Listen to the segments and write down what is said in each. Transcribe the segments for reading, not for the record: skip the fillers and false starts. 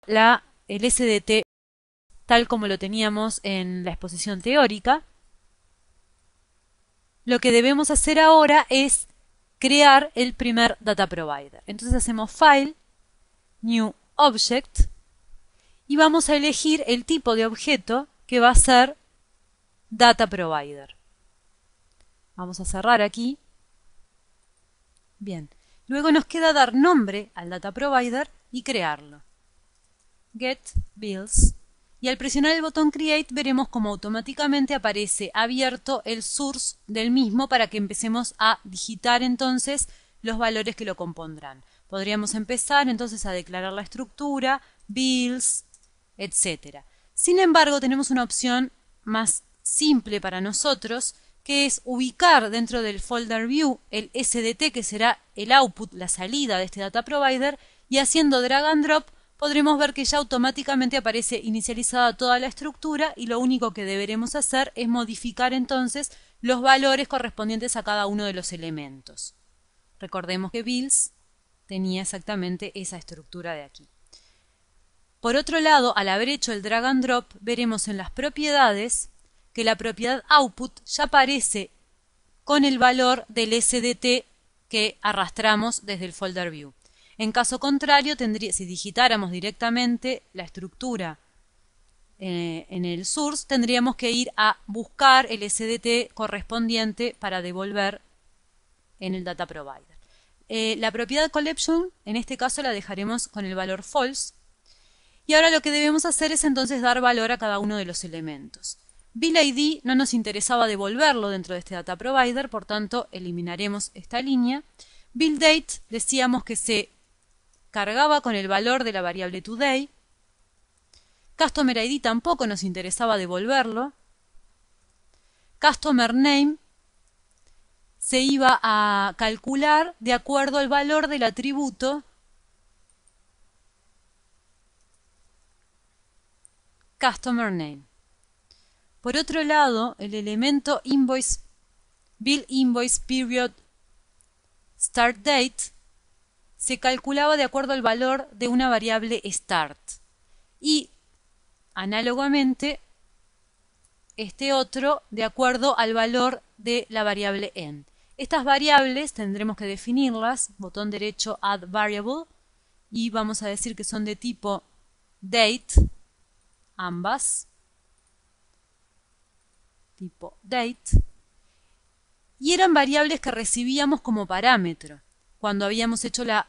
el SDT tal como lo teníamos en la exposición teórica. Lo que debemos hacer ahora es crear el primer data provider. Entonces hacemos File, New Object y vamos a elegir el tipo de objeto que va a ser Data Provider. Vamos a cerrar aquí. Bien. Luego nos queda dar nombre al Data Provider y crearlo. Get Bills. Y al presionar el botón Create veremos cómo automáticamente aparece abierto el source del mismo para que empecemos a digitar entonces los valores que lo compondrán. Podríamos empezar entonces a declarar la estructura, bills, etc. Sin embargo, tenemos una opción más simple para nosotros, que es ubicar dentro del folder view el SDT, que será el output, la salida de este data provider, y haciendo drag and drop podremos ver que ya automáticamente aparece inicializada toda la estructura y lo único que deberemos hacer es modificar entonces los valores correspondientes a cada uno de los elementos. Recordemos que bills tenía exactamente esa estructura de aquí. Por otro lado, al haber hecho el drag and drop, veremos en las propiedades que la propiedad output ya aparece con el valor del SDT que arrastramos desde el folder view. En caso contrario, si digitáramos directamente la estructura en el source, tendríamos que ir a buscar el SDT correspondiente para devolver en el data provider. La propiedad collection, en este caso la dejaremos con el valor false. Y ahora lo que debemos hacer es entonces dar valor a cada uno de los elementos. Bill ID no nos interesaba devolverlo dentro de este data provider, por tanto eliminaremos esta línea. Bill date decíamos que se cargaba con el valor de la variable today. Customer ID tampoco nos interesaba devolverlo. Customer name se iba a calcular de acuerdo al valor del atributo Customer name. Por otro lado, el elemento invoice, bill invoice period start date se calculaba de acuerdo al valor de una variable start y análogamente este otro de acuerdo al valor de la variable end. Estas variables tendremos que definirlas, botón derecho add variable, y vamos a decir que son de tipo date, ambas, tipo date, y eran variables que recibíamos como parámetro cuando habíamos hecho la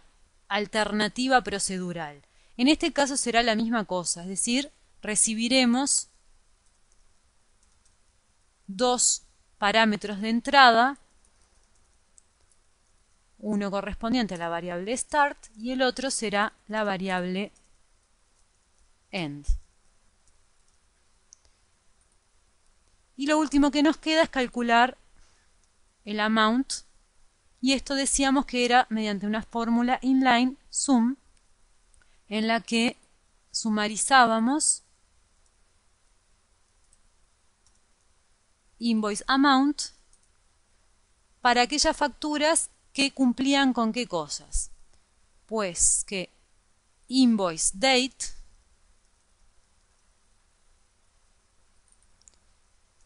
alternativa procedural. En este caso será la misma cosa, es decir, recibiremos dos parámetros de entrada, uno correspondiente a la variable start y el otro será la variable end. Y lo último que nos queda es calcular el amount, y esto decíamos que era mediante una fórmula inline sum en la que sumarizábamos invoice amount para aquellas facturas que cumplían con qué cosas. Pues que invoice date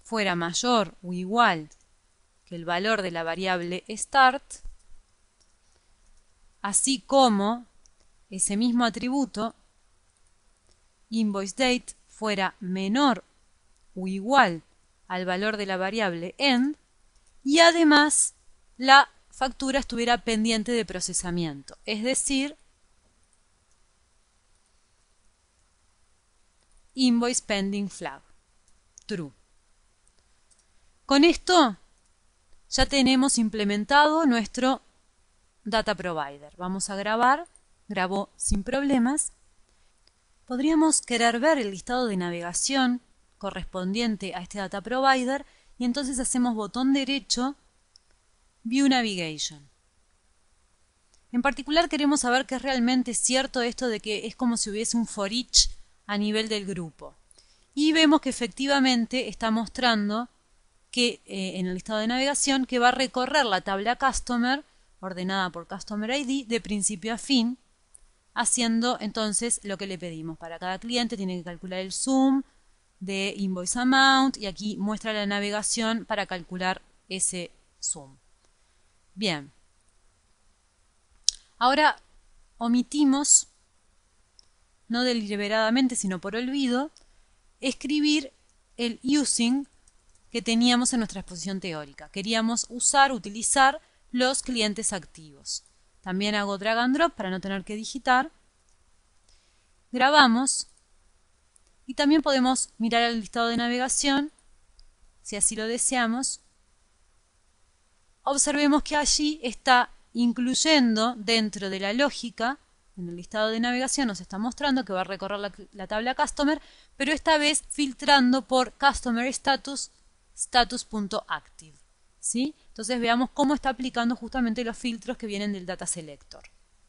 fuera mayor o igual que el valor de la variable start, así como ese mismo atributo invoice date fuera menor o igual al valor de la variable end, y además la factura estuviera pendiente de procesamiento, es decir, invoice pending flag, true. Con esto ya tenemos implementado nuestro data provider. Vamos a grabar, grabó sin problemas. Podríamos querer ver el listado de navegación correspondiente a este data provider y entonces hacemos botón derecho, View Navigation. En particular queremos saber que es realmente cierto esto de que es como si hubiese un for each a nivel del grupo. Y vemos que efectivamente está mostrando que en el listado de navegación que va a recorrer la tabla Customer, ordenada por Customer ID, de principio a fin, haciendo entonces lo que le pedimos. Para cada cliente tiene que calcular el sum de invoice amount y aquí muestra la navegación para calcular ese sum. Bien. Ahora omitimos, no deliberadamente sino por olvido, escribir el using que teníamos en nuestra exposición teórica. Queríamos utilizar los clientes activos. También hago drag and drop para no tener que digitar. Grabamos y también podemos mirar el listado de navegación si así lo deseamos. Observemos que allí está incluyendo dentro de la lógica, en el listado de navegación nos está mostrando que va a recorrer la tabla Customer, pero esta vez filtrando por Customer Status, status.active. ¿Sí? Entonces veamos cómo está aplicando justamente los filtros que vienen del Data Selector.